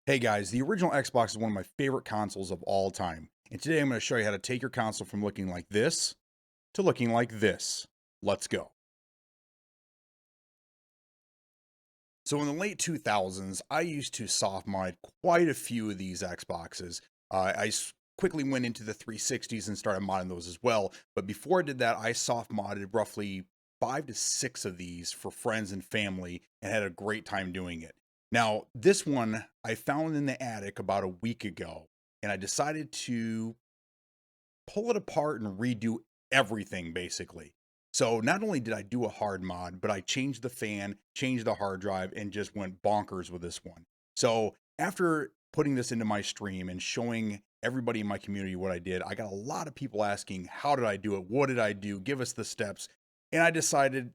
Hey guys, the original Xbox is one of my favorite consoles of all time. And today I'm going to show you how to take your console from looking like this to looking like this. Let's go. So in the late 2000s, I used to soft mod quite a few of these Xboxes. Quickly went into the 360s and started modding those as well. But before I did that, I soft modded roughly 5 to 6 of these for friends and family and had a great time doing it. Now, this one I found in the attic about a week ago, and I decided to pull it apart and redo everything basically. So not only did I do a hard mod, but I changed the fan, changed the hard drive, and just went bonkers with this one. So after putting this into my stream and showing everybody in my community what I did, I got a lot of people asking, how did I do it? What did I do? Give us the steps. And I decided,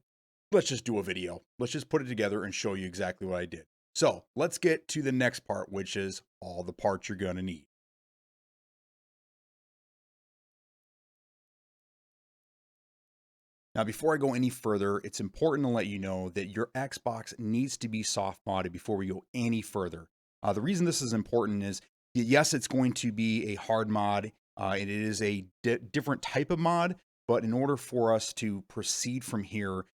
let's just do a video. Let's just put it together and show you exactly what I did. So let's get to the next part, which is all the parts you're going to need. Now, before I go any further, it's important to let you know that your Xbox needs to be soft modded before we go any further. The reason this is important is, yes, it's going to be a hard mod, and it is a different type of mod, but in order for us to proceed from here,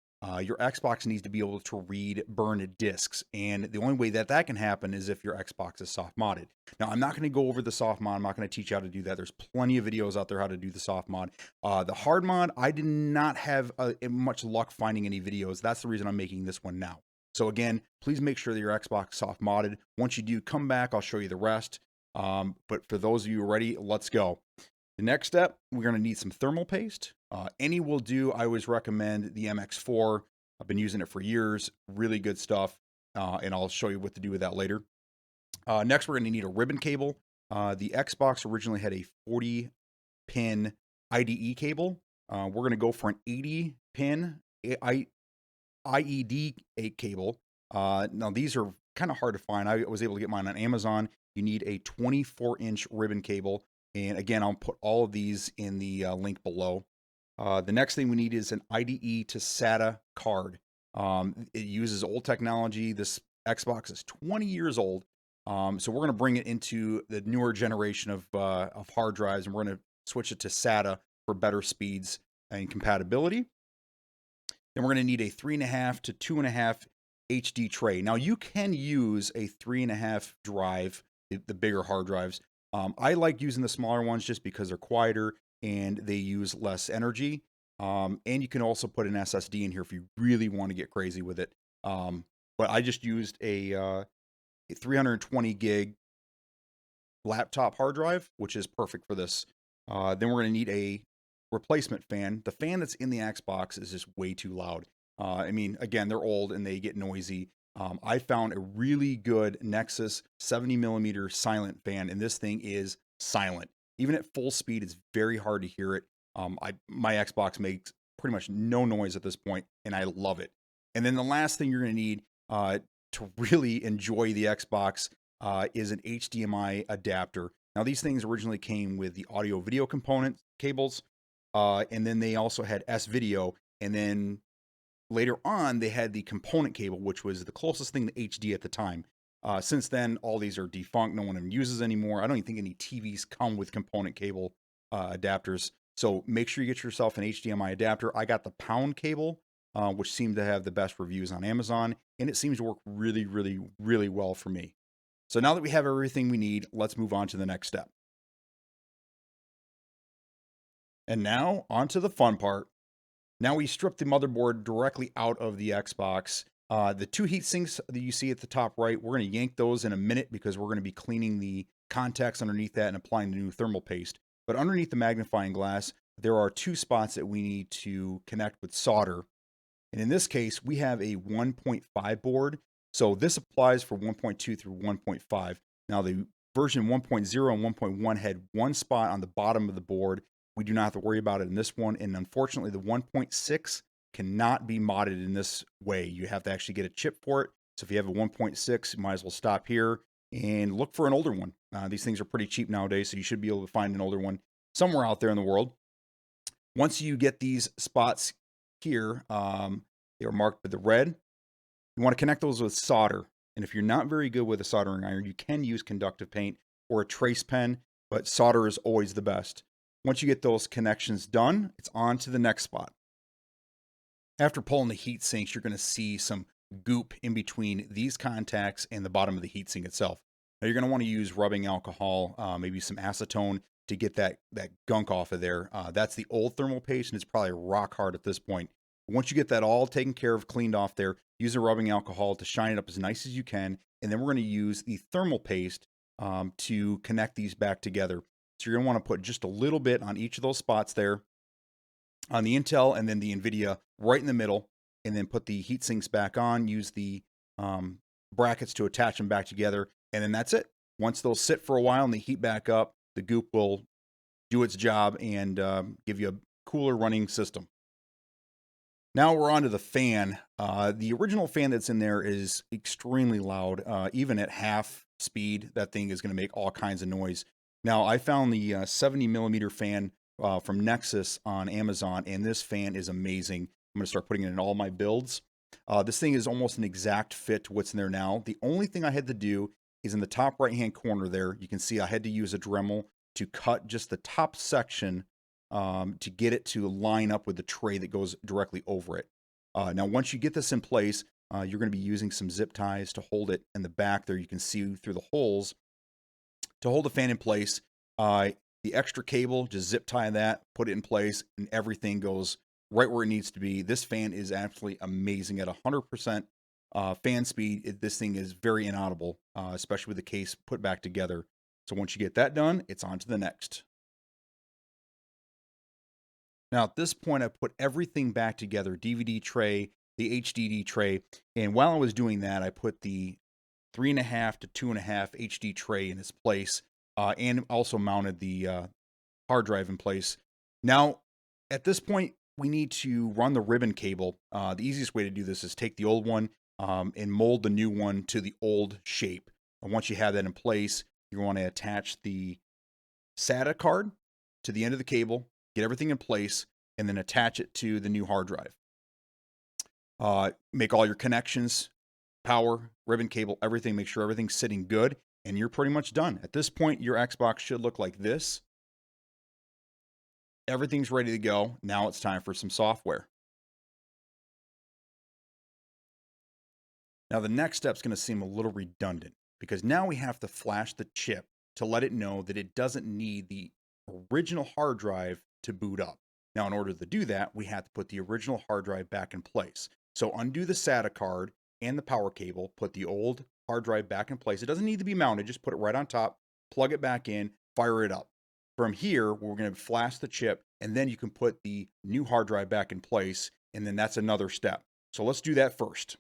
your Xbox needs to be able to read burned discs. And the only way that that can happen is if your Xbox is soft modded. Now, I'm not going to go over the soft mod. I'm not going to teach you how to do that. There's plenty of videos out there how to do the soft mod. The hard mod, I did not have much luck finding any videos. That's the reason I'm making this one now. So again, please make sure that your Xbox soft modded. Once you do, come back. I'll show you the rest. But for those of you ready, let's go. The next step, we're going to need some thermal paste. Any will do. I always recommend the MX4. I've been using it for years. Really good stuff. And I'll show you what to do with that later. Next, we're going to need a ribbon cable. The Xbox originally had a 40-pin IDE cable. We're going to go for an 80-pin IED cable. Now, these are kind of hard to find. I was able to get mine on Amazon. You need a 24-inch ribbon cable. And again, I'll put all of these in the link below. The next thing we need is an IDE to SATA card. It uses old technology. This Xbox is 20 years old. So we're going to bring it into the newer generation of hard drives, and we're going to switch it to SATA for better speeds and compatibility. Then we're going to need a 3.5 to 2.5 HD tray. Now you can use a 3.5 drive, the bigger hard drives. I like using the smaller ones just because they're quieter and they use less energy. And you can also put an SSD in here if you really want to get crazy with it. But I just used a 320 gig laptop hard drive, which is perfect for this. Then we're going to need a replacement fan. The fan that's in the Xbox is just way too loud. I mean, again, they're old and they get noisy. I found a really good Nexus 70mm silent fan, and this thing is silent. Even at full speed, it's very hard to hear it. My Xbox makes pretty much no noise at this point, and I love it. And then the last thing you're going to need to really enjoy the Xbox is an HDMI adapter. Now, these things originally came with the audio video component cables, and then they also had S-Video, and then later on, they had the component cable, which was the closest thing to HD at the time. Since then, all these are defunct. No one even uses anymore. I don't even think any TVs come with component cable adapters. So make sure you get yourself an HDMI adapter. I got the pound cable, which seemed to have the best reviews on Amazon, and it seems to work really, really, really well for me. So now that we have everything we need, let's move on to the next step. And now, on to the fun part. Now we strip the motherboard directly out of the Xbox. The two heat sinks that you see at the top right, we're going to yank those in a minute because we're going to be cleaning the contacts underneath that and applying the new thermal paste. But underneath the magnifying glass, there are two spots that we need to connect with solder. And in this case, we have a 1.5 board. So this applies for 1.2 through 1.5. Now the version 1.0 and 1.1 had one spot on the bottom of the board. We do not have to worry about it in this one. And unfortunately, the 1.6 cannot be modded in this way. You have to actually get a chip for it. So if you have a 1.6, you might as well stop here and look for an older one. These things are pretty cheap nowadays, so you should be able to find an older one somewhere out there in the world. Once you get these spots here, they are marked with the red. You want to connect those with solder. And if you're not very good with a soldering iron, you can use conductive paint or a trace pen, but solder is always the best. Once you get those connections done, it's on to the next spot. After pulling the heat sinks, you're going to see some goop in between these contacts and the bottom of the heatsink itself. Now you're going to want to use rubbing alcohol, maybe some acetone to get that gunk off of there. That's the old thermal paste, and it's probably rock hard at this point. But once you get that all taken care of, cleaned off there, use a rubbing alcohol to shine it up as nice as you can, and then we're going to use the thermal paste to connect these back together. So you're going to want to put just a little bit on each of those spots there, on the Intel and then the NVIDIA right in the middle, and then put the heat sinks back on, use the brackets to attach them back together, and then that's it. Once they'll sit for a while and they heat back up, the goop will do its job and give you a cooler running system. Now we're on to the fan. The original fan that's in there is extremely loud. Even at half speed, that thing is going to make all kinds of noise. Now, I found the 70 millimeter fan from Nexus on Amazon, and this fan is amazing. I'm going to start putting it in all my builds. This thing is almost an exact fit to what's in there now. The only thing I had to do is in the top right-hand corner there, you can see I had to use a Dremel to cut just the top section to get it to line up with the tray that goes directly over it. Now, once you get this in place, you're going to be using some zip ties to hold it in the back there. You can see through the holes to hold the fan in place. The extra cable, just zip tie that, put it in place, and everything goes right where it needs to be. This fan is absolutely amazing. At 100% fan speed, this thing is very inaudible, especially with the case put back together. So once you get that done, it's on to the next. Now at this point, I put everything back together, DVD tray, the HDD tray, and while I was doing that, I put the 3.5 to 2.5 HD tray in its place, and also mounted the hard drive in place. Now, at this point, we need to run the ribbon cable. The easiest way to do this is take the old one and mold the new one to the old shape. And once you have that in place, you want to attach the SATA card to the end of the cable, get everything in place, and then attach it to the new hard drive. Make all your connections, power, ribbon cable, everything, make sure everything's sitting good, and you're pretty much done. At this point, your Xbox should look like this. Everything's ready to go. Now it's time for some software. Now the next step is going to seem a little redundant because now we have to flash the chip to let it know that it doesn't need the original hard drive to boot up. Now in order to do that, we have to put the original hard drive back in place. So undo the SATA card and the power cable, put the old hard drive back in place. It doesn't need to be mounted, just put it right on top, plug it back in, fire it up. From here, we're going to flash the chip, and then you can put the new hard drive back in place, and then that's another step. So let's do that first.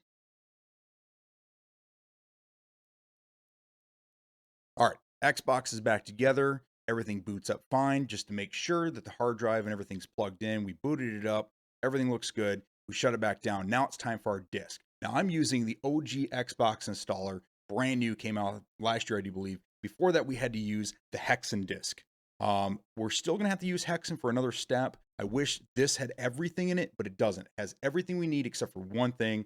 All right, Xbox is back together. Everything boots up fine. Just to make sure that the hard drive and everything's plugged in, we booted it up. Everything looks good. We shut it back down. Now it's time for our disk. Now I'm using the OG Xbox installer, brand new, came out last year, I do believe. Before that, we had to use the Hexen disk. We're still gonna have to use Hexen for another step. I wish this had everything in it, but it doesn't. It has everything we need except for one thing.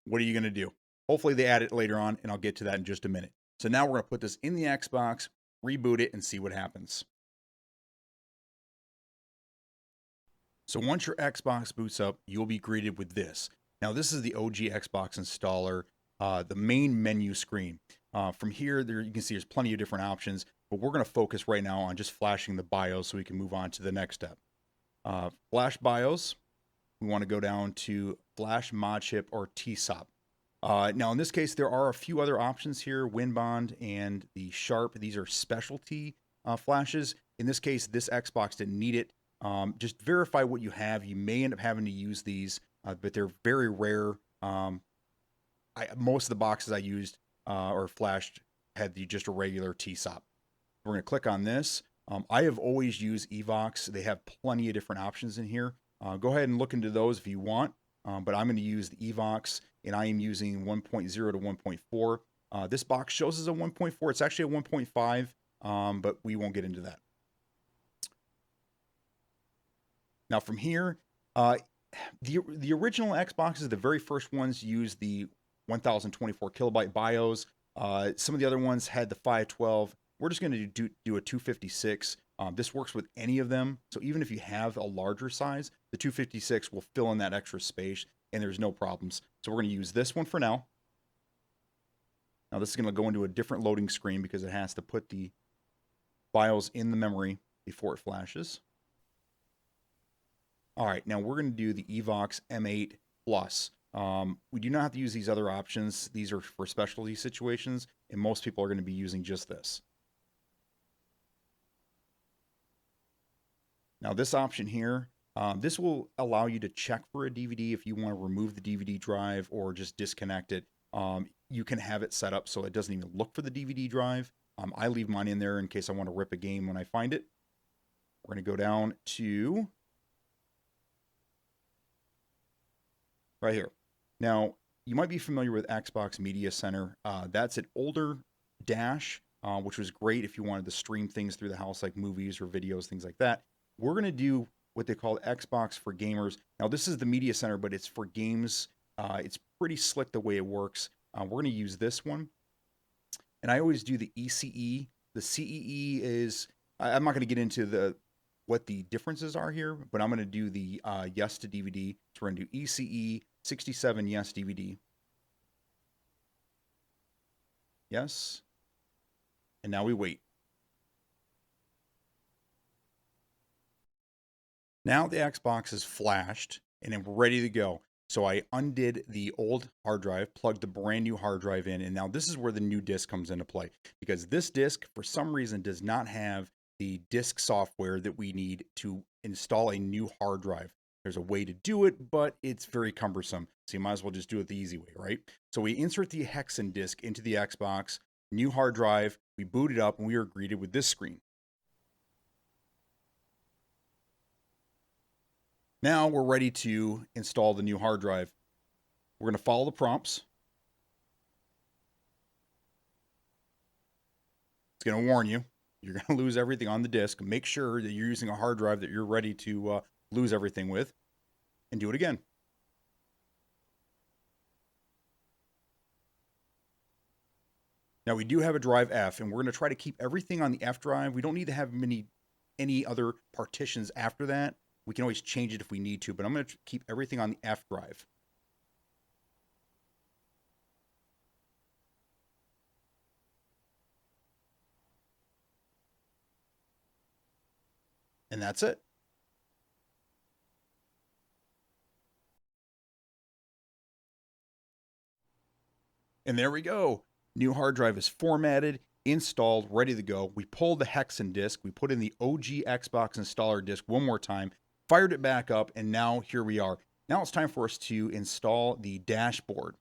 What are you gonna do? Hopefully they add it later on, and I'll get to that in just a minute. So now we're gonna put this in the Xbox, reboot it, and see what happens. So once your Xbox boots up, you'll be greeted with this. Now this is the OG Xbox installer, the main menu screen. From here, you can see there's plenty of different options, but we're going to focus right now on just flashing the BIOS so we can move on to the next step. Flash BIOS, we want to go down to Flash Mod Chip or TSOP. Now in this case, there are a few other options here, WinBond and the Sharp. These are specialty flashes. In this case, this Xbox didn't need it. Just verify what you have. You may end up having to use these, but they're very rare. Most of the boxes I used or flashed had just a regular TSOP. We're going to click on this. I have always used Evox. They have plenty of different options in here. Go ahead and look into those if you want, but I'm going to use the Evox, and I am using 1.0 to 1.4. This box shows as a 1.4. It's actually a 1.5, but we won't get into that. Now from here, the original Xboxes, the very first ones, used the 1024 kilobyte BIOS. Some of the other ones had the 512. We're just going to do a 256. This works with any of them. So even if you have a larger size, the 256 will fill in that extra space and there's no problems. So we're going to use this one for now. Now this is going to go into a different loading screen because it has to put the BIOS in the memory before it flashes. All right, now we're going to do the Evox M8 Plus. We do not have to use these other options. These are for specialty situations, and most people are going to be using just this. Now this option here, this will allow you to check for a DVD if you want to remove the DVD drive or just disconnect it. You can have it set up so it doesn't even look for the DVD drive. I leave mine in there in case I want to rip a game when I find it. We're going to go down to right here. Now, you might be familiar with Xbox Media Center. That's an older dash, which was great if you wanted to stream things through the house like movies or videos, things like that. We're going to do what they call Xbox for Gamers. Now, this is the Media Center, but it's for games. It's pretty slick the way it works. We're going to use this one. And I always do the ECE. The CEE is, I'm not going to get into what the differences are here, but I'm going to do the yes to DVD. So we're going to do ECE 67 yes DVD. Yes. And now we wait. Now the Xbox is flashed and I'm ready to go. So I undid the old hard drive, plugged the brand new hard drive in, and now this is where the new disk comes into play. Because this disk, for some reason, does not have the disk software that we need to install a new hard drive. There's a way to do it, but it's very cumbersome. So you might as well just do it the easy way, right? So we insert the Hexen disk into the Xbox, new hard drive, we boot it up, and we are greeted with this screen. Now we're ready to install the new hard drive. We're going to follow the prompts. It's going to warn you. You're going to lose everything on the disk. Make sure that you're using a hard drive that you're ready to lose everything with. And do it again. Now we do have a drive F, and we're going to try to keep everything on the F drive. We don't need to have any other partitions after that. We can always change it if we need to, but I'm going to keep everything on the F drive. And that's it. And there we go. New hard drive is formatted, installed, ready to go. We pulled the Hexen disk. We put in the OG Xbox installer disk one more time, fired it back up, and now here we are. Now it's time for us to install the dashboard.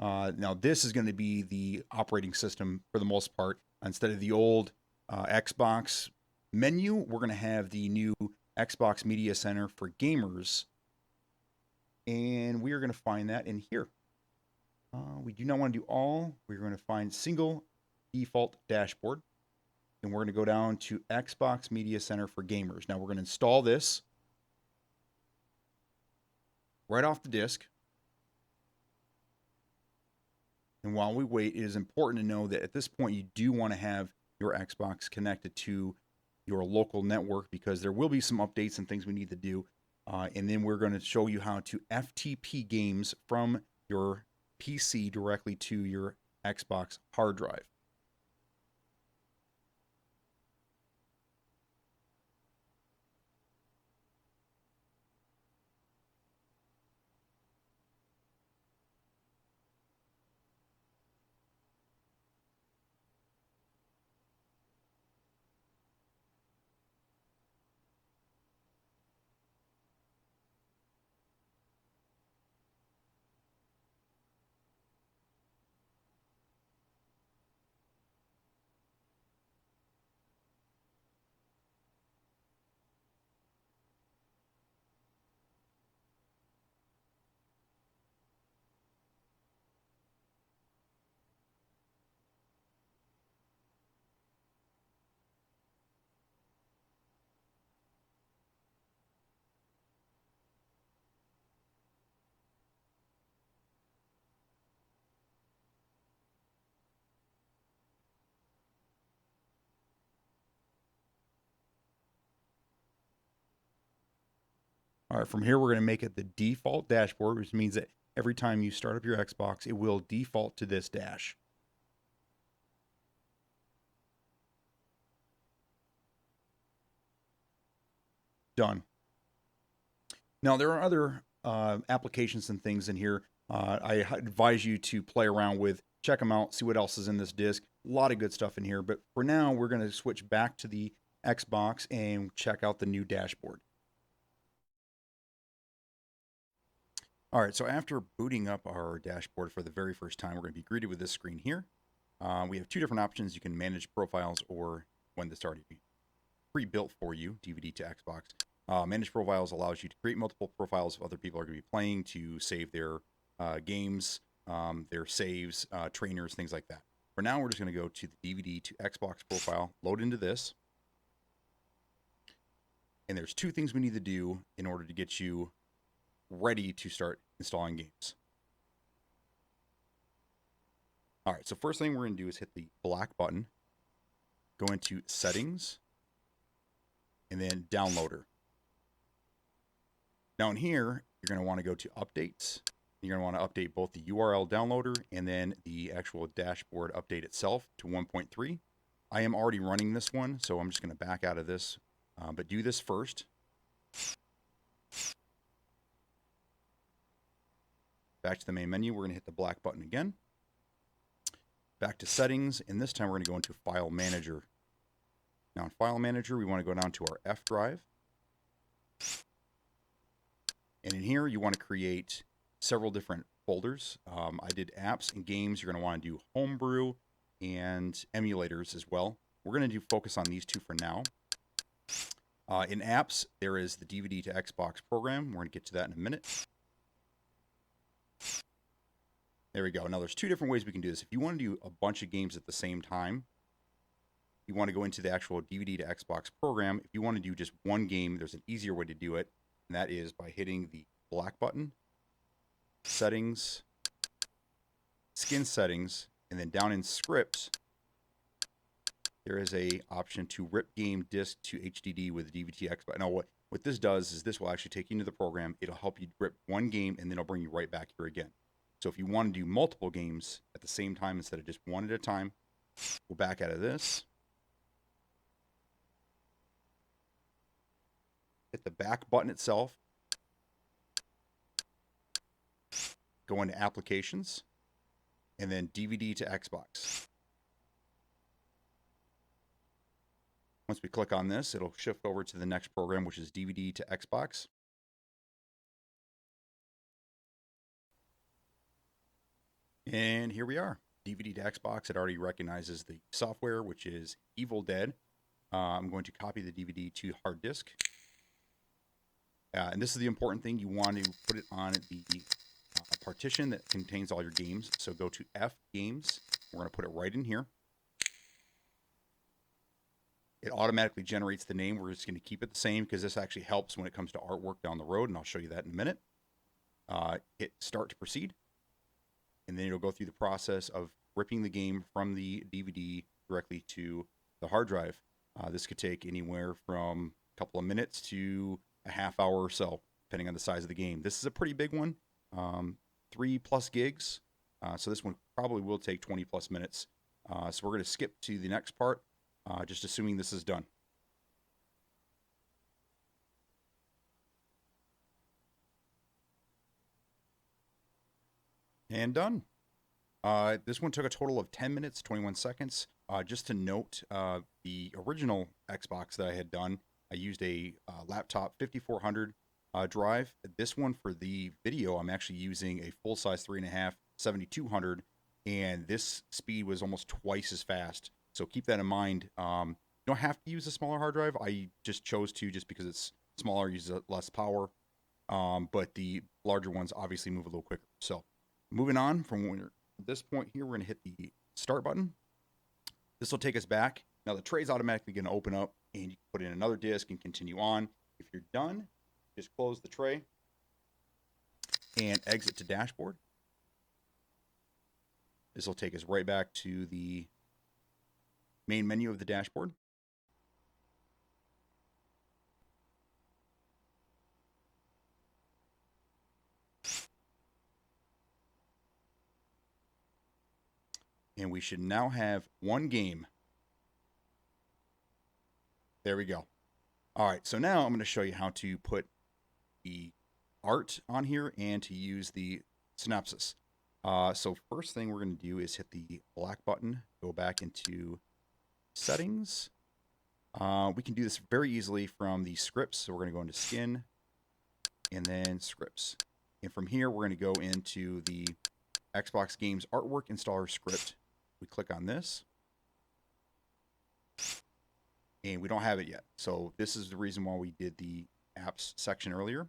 Now this is going to be the operating system for the most part. Instead of the old Xbox menu, we're going to have the new Xbox Media Center for gamers. And we are going to find that in here. We do not want to do all. We're going to find single default dashboard. And we're going to go down to Xbox Media Center for gamers. Now we're going to install this right off the disk. And while we wait, it is important to know that at this point you do want to have your Xbox connected to your local network because there will be some updates and things we need to do. And then we're going to show you how to FTP Games from your PC directly to your Xbox hard drive. All right, from here, we're going to make it the default dashboard, which means that every time you start up your Xbox, it will default to this dash. Done. Now, there are other applications and things in here. I advise you to play around with, check them out, see what else is in this disk. A lot of good stuff in here. But for now, we're going to switch back to the Xbox and check out the new dashboard. All right, so after booting up our dashboard for the very first time, we're going to be greeted with this screen here. We have two different options. You can manage profiles, or when this already pre-built for you, DVD to Xbox. Manage profiles allows you to create multiple profiles of other people are going to be playing to save their games, their saves, trainers, things like that. For now, we're just going to go to the DVD to Xbox profile, load into this. And there's two things we need to do in order to get you ready to start installing games. All right, so first thing we're going to do is hit the black button, go into Settings, and then Downloader. Down here, you're going to want to go to Updates. You're going to want to update both the URL downloader and then the actual dashboard update itself to 1.3. I am already running this one, so I'm just going to back out of this, but do this first. Back to the main menu, we're going to hit the black button again. Back to Settings, and this time we're going to go into File Manager. Now in File Manager, we want to go down to our F drive. And in here, you want to create several different folders. I did apps and games. You're going to want to do homebrew and emulators as well. We're going to do focus on these two for now. In apps, there is the DVD to Xbox program. We're going to get to that in a minute. There we go. Now, there's two different ways we can do this. If you want to do a bunch of games at the same time, you want to go into the actual DVD to Xbox program. If you want to do just one game, there's an easier way to do it, and that is by hitting the black button, Settings, Skin Settings, and then down in Scripts, there is a option to rip game disk to HDD with DVD to Xbox. Now, what this does is this will actually take you into the program. It'll help you rip one game, and then it'll bring you right back here again. So if you want to do multiple games at the same time instead of just one at a time, we'll back out of this. Hit the back button itself. Go into Applications, and then DVD to Xbox. Once we click on this, it'll shift over to the next program, which is DVD to Xbox. And here we are, DVD to Xbox. It already recognizes the software, which is Evil Dead. I'm going to copy the DVD to hard disk. And this is the important thing. You want to put it on the partition that contains all your games. So go to F Games. We're going to put it right in here. It automatically generates the name. We're just going to keep it the same because this actually helps when it comes to artwork down the road, and I'll show you that in a minute. Hit Start to Proceed. And then it'll go through the process of ripping the game from the DVD directly to the hard drive. This could take anywhere from a couple of minutes to a half hour or so, depending on the size of the game. This is a pretty big one, 3+ gigs. So this one probably will take 20+ minutes. So we're going to skip to the next part, just assuming this is done. And done. This one took a total of 10 minutes, 21 seconds. Just to note, the original Xbox that I had done, I used a laptop 5400 drive. This one for the video, I'm actually using a full-size 3.5 7200, and this speed was almost twice as fast. So keep that in mind. You don't have to use a smaller hard drive. I just chose to just because it's smaller, uses less power. But the larger ones obviously move a little quicker. So moving on from this point here, we're going to hit the start button. This will take us back. Now the tray is automatically going to open up, and you can put in another disk and continue on. If you're done, just close the tray and exit to dashboard. This will take us right back to the main menu of the dashboard. And we should now have one game. There we go. All right, so now I'm going to show you how to put the art on here and to use the synopsis. So first thing we're going to do is hit the black button, go back into settings. We can do this very easily from the scripts. So we're going to go into skin and then scripts. And from here, we're going to go into the Xbox Games Artwork Installer script. We click on this. And we don't have it yet. So this is the reason why we did the apps section earlier.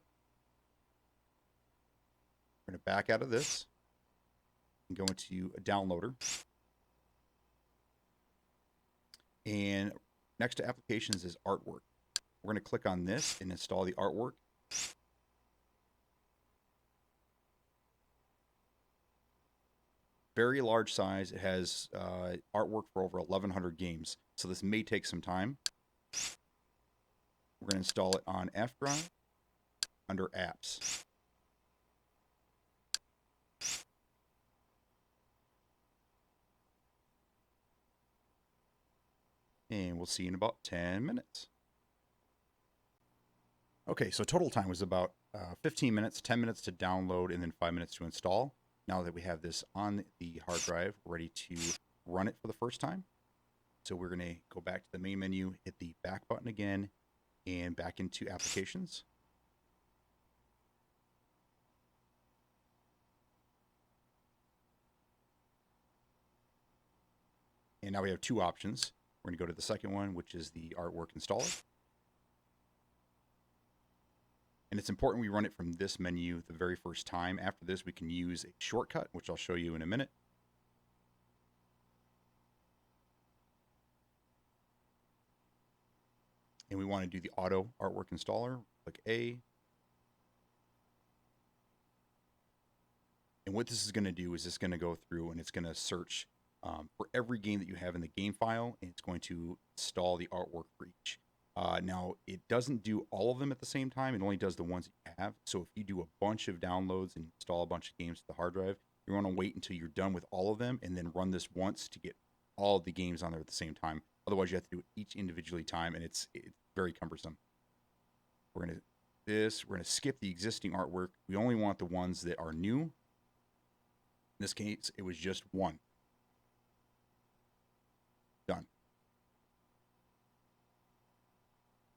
We're going to back out of this and go into a downloader. And next to applications is artwork. We're going to click on this and install the artwork. Very large size. It has artwork for over 1,100 games. So this may take some time. We're going to install it on F drive under apps. And we'll see in about 10 minutes. Okay, so total time was about 15 minutes, 10 minutes to download, and then 5 minutes to install. Now that we have this on the hard drive, we're ready to run it for the first time. So we're going to go back to the main menu, hit the back button again, and back into applications. And now we have two options. We're going to go to the second one, which is the artwork installer. And it's important we run it from this menu the very first time. After this, we can use a shortcut, which I'll show you in a minute. And we want to do the auto artwork installer. Click A. And what this is going to do is it's going to go through and it's going to search for every game that you have in the game file, and it's going to install the artwork for each. Now, it doesn't do all of them at the same time. It only does the ones that you have. So if you do a bunch of downloads and install a bunch of games to the hard drive, you're going to wait until you're done with all of them and then run this once to get all of the games on there at the same time. Otherwise, you have to do it each individually time, and it's very cumbersome. We're going to skip the existing artwork. We only want the ones that are new. In this case, it was just one. Done.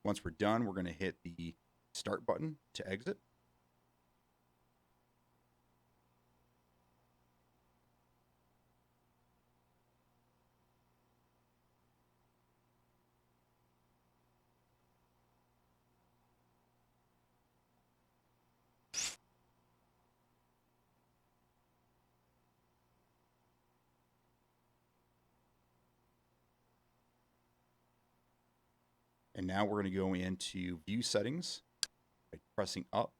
Once we're done, we're going to hit the start button to exit. And now we're going to go into view settings by pressing up.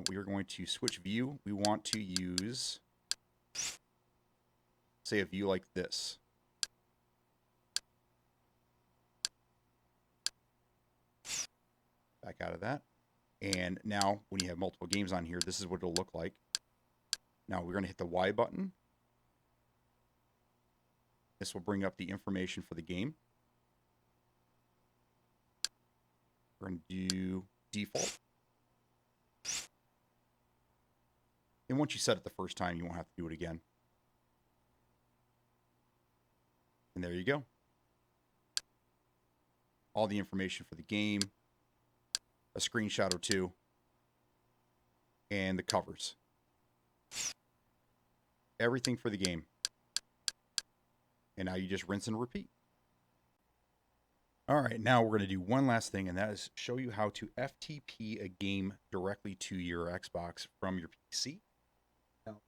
We are going to switch view. We want to use, say, a view like this. Back out of that. And now when you have multiple games on here, this is what it'll look like. Now we're going to hit the Y button. This will bring up the information for the game. We're going to do default. And once you set it the first time, you won't have to do it again. And there you go. All the information for the game, a screenshot or two, and the covers. Everything for the game. And now you just rinse and repeat. All right, now we're going to do one last thing, and that is show you how to FTP a game directly to your Xbox from your PC. Now,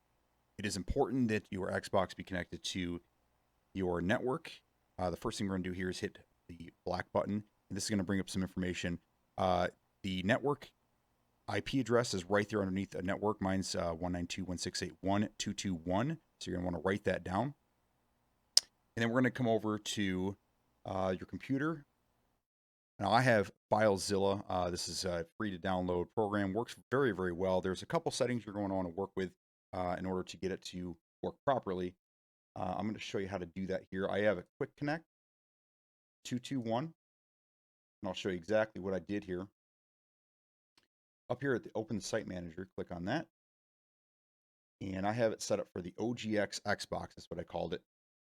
it is important that your Xbox be connected to your network. The first thing we're going to do here is hit the black button, and this is going to bring up some information. The network IP address is right there underneath a network. Mine's 192.168.1.221, so you're going to want to write that down. And then we're going to come over to your computer. Now I have FileZilla. This is a free to download program. Works very, very well. There's a couple settings you're going to want to work with in order to get it to work properly. I'm going to show you how to do that here. I have a quick connect 221, and I'll show you exactly what I did here. Up here at the Open Site Manager, click on that. And I have it set up for the OGX Xbox. That's what I called it.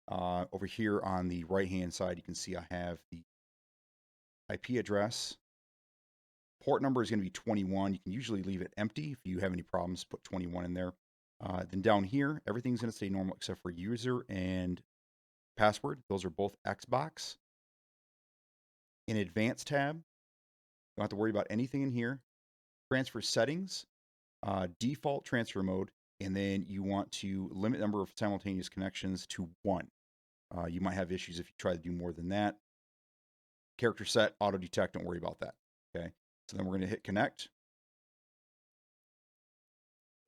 Over here on the right-hand side, you can see I have the IP address. Port number is going to be 21. You can usually leave it empty. If you have any problems, put 21 in there. Then down here, everything's going to stay normal except for user and password. Those are both Xbox. In Advanced tab, you don't have to worry about anything in here. Transfer settings, default transfer mode, and then you want to limit number of simultaneous connections to 1. You might have issues if you try to do more than that. Character set, auto detect, don't worry about that. Okay, so then we're going to hit connect.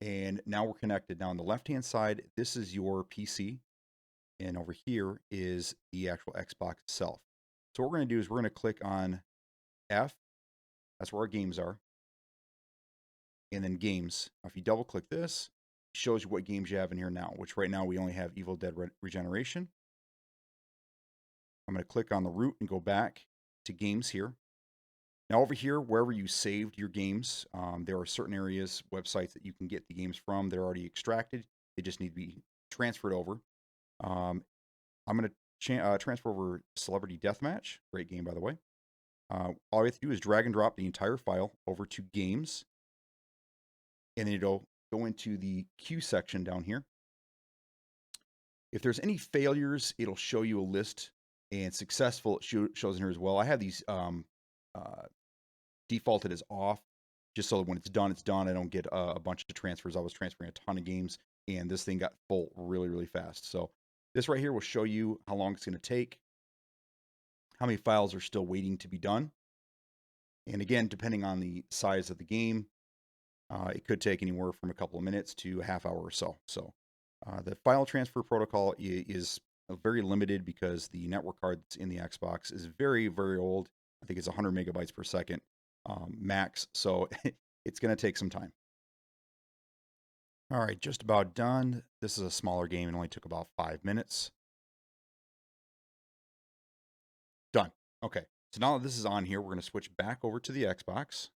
And now we're connected. Now on the left-hand side, this is your PC. And over here is the actual Xbox itself. So what we're going to do is we're going to click on F. That's where our games are. And then games. Now, if you double click this, it shows you what games you have in here now, which right now we only have Evil Dead Regeneration. I'm going to click on the root and go back to games here. Now over here, wherever you saved your games, there are certain areas, websites that you can get the games from. They're already extracted. They just need to be transferred over. I'm going to transfer over Celebrity Deathmatch. Great game, by the way. All you have to do is drag and drop the entire file over to games. And then it'll go into the queue section down here. If there's any failures, it'll show you a list, and successful it shows in here as well. I have these defaulted as off, just so that when it's done, it's done. I don't get a bunch of transfers. I was transferring a ton of games, and this thing got full really, really fast. So this right here will show you how long it's going to take, how many files are still waiting to be done. And again, depending on the size of the game, it could take anywhere from a couple of minutes to a half hour or so. So the file transfer protocol is very limited because the network card that's in the Xbox is very, very old. I think it's 100 megabytes per second max. So it's going to take some time. All right, just about done. This is a smaller game. It only took about 5 minutes. Done. Okay, so now that this is on here, we're going to switch back over to the Xbox.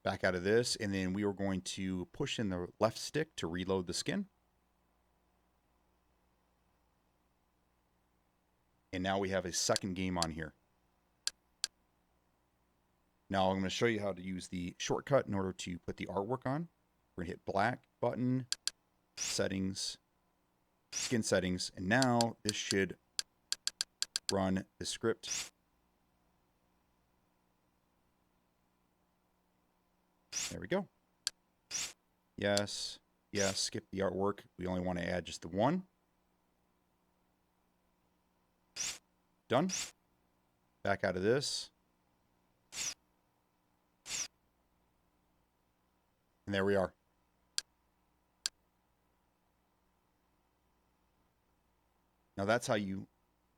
Back out of this, and then we are going to push in the left stick to reload the skin. And now we have a second game on here. Now I'm going to show you how to use the shortcut in order to put the artwork on. We're going to hit black button, settings, skin settings, and now this should run the script. There we go. Yes, yes, skip the artwork. We only want to add just the one. Done. Back out of this. And there we are. Now that's how you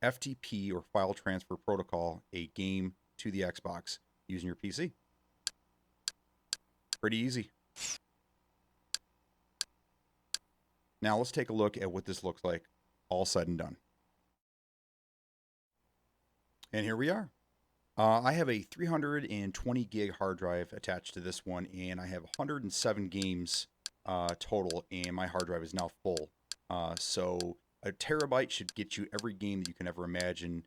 FTP or file transfer protocol a game to the Xbox using your PC. Pretty easy. Now let's take a look at what this looks like all said and done. And here we are. I have a 320 gig hard drive attached to this one, and I have 107 games total, and my hard drive is now full. So a terabyte should get you every game that you can ever imagine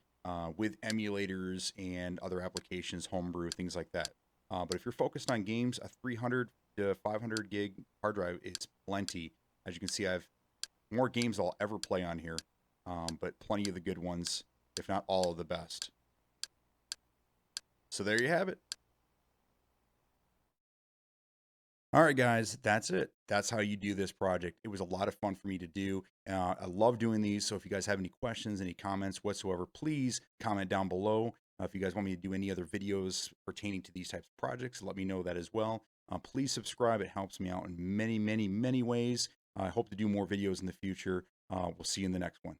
with emulators and other applications, homebrew, things like that. But if you're focused on games, a 300 to 500 gig hard drive is plenty. As you can see, I have more games I'll ever play on here, but plenty of the good ones, if not all of the best. So there you have it. All right, guys, that's it. That's how you do this project. It was a lot of fun for me to do. I love doing these. So if you guys have any questions, any comments whatsoever, please comment down below. If you guys want me to do any other videos pertaining to these types of projects, let me know that as well. Please subscribe. It helps me out in many, many, many ways. I hope to do more videos in the future. We'll see you in the next one.